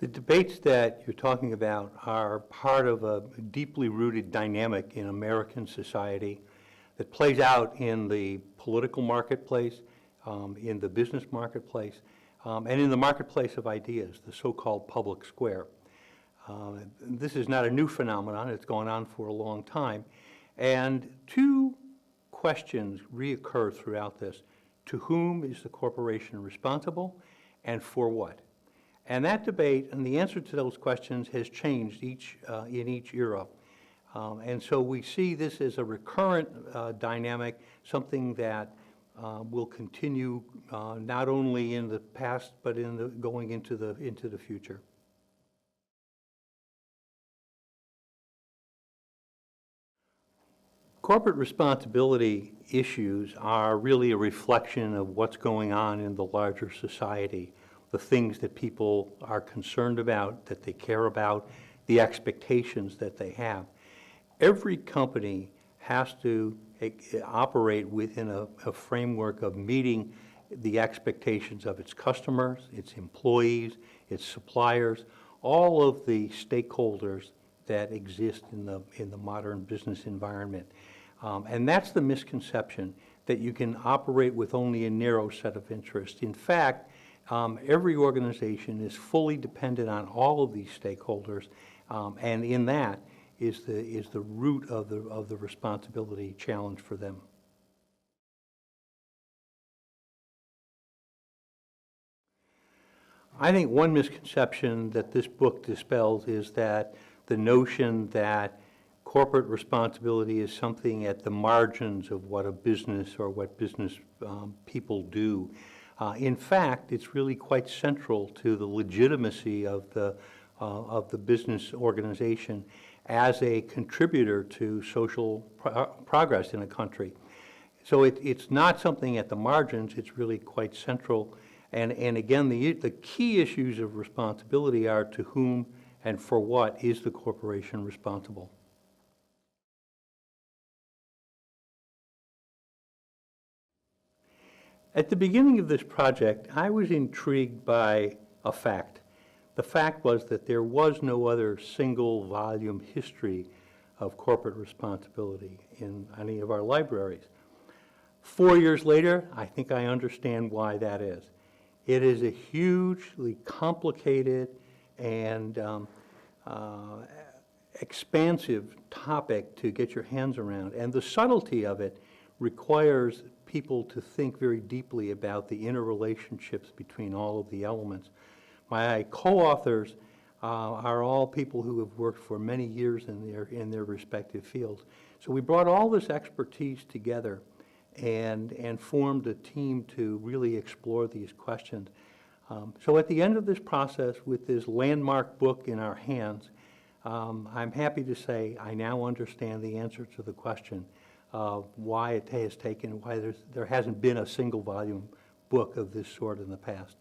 The debates that you're talking about are part of a deeply rooted dynamic in American society that plays out in the political marketplace, in the business marketplace, and in the marketplace of ideas, the so-called public square. This is not a new phenomenon. It's gone on for a long time. And two questions reoccur throughout this. To whom is the corporation responsible, and for what? And that debate and the answer to those questions has changed in each era. And so we see this as a recurrent dynamic, something that will continue not only in the past, but going into the future. Corporate responsibility issues are really a reflection of what's going on in the larger society, the things that people are concerned about, that they care about, the expectations that they have. Every company has to operate within a framework of meeting the expectations of its customers, its employees, its suppliers, all of the stakeholders that exist in the modern business environment. And that's the misconception, that you can operate with only a narrow set of interests. In fact, every organization is fully dependent on all of these stakeholders, and in that is the root of the responsibility challenge for them. I think one misconception that this book dispels is that the notion that corporate responsibility is something at the margins of what a business or what business people do. In fact, it's really quite central to the legitimacy of the business organization as a contributor to social progress in a country. So it's not something at the margins, it's really quite central. And again, the key issues of responsibility are to whom and for what is the corporation responsible. At the beginning of this project, I was intrigued by a fact. The fact was that there was no other single volume history of corporate responsibility in any of our libraries. 4 years later, I think I understand why that is. It is a hugely complicated and expansive topic to get your hands around, and the subtlety of it requires people to think very deeply about the interrelationships between all of the elements. My co-authors are all people who have worked for many years in their respective fields. So we brought all this expertise together and formed a team to really explore these questions. So at the end of this process, with this landmark book in our hands, I'm happy to say I now understand the answer to the question of why it has taken, why there hasn't been a single volume book of this sort in the past.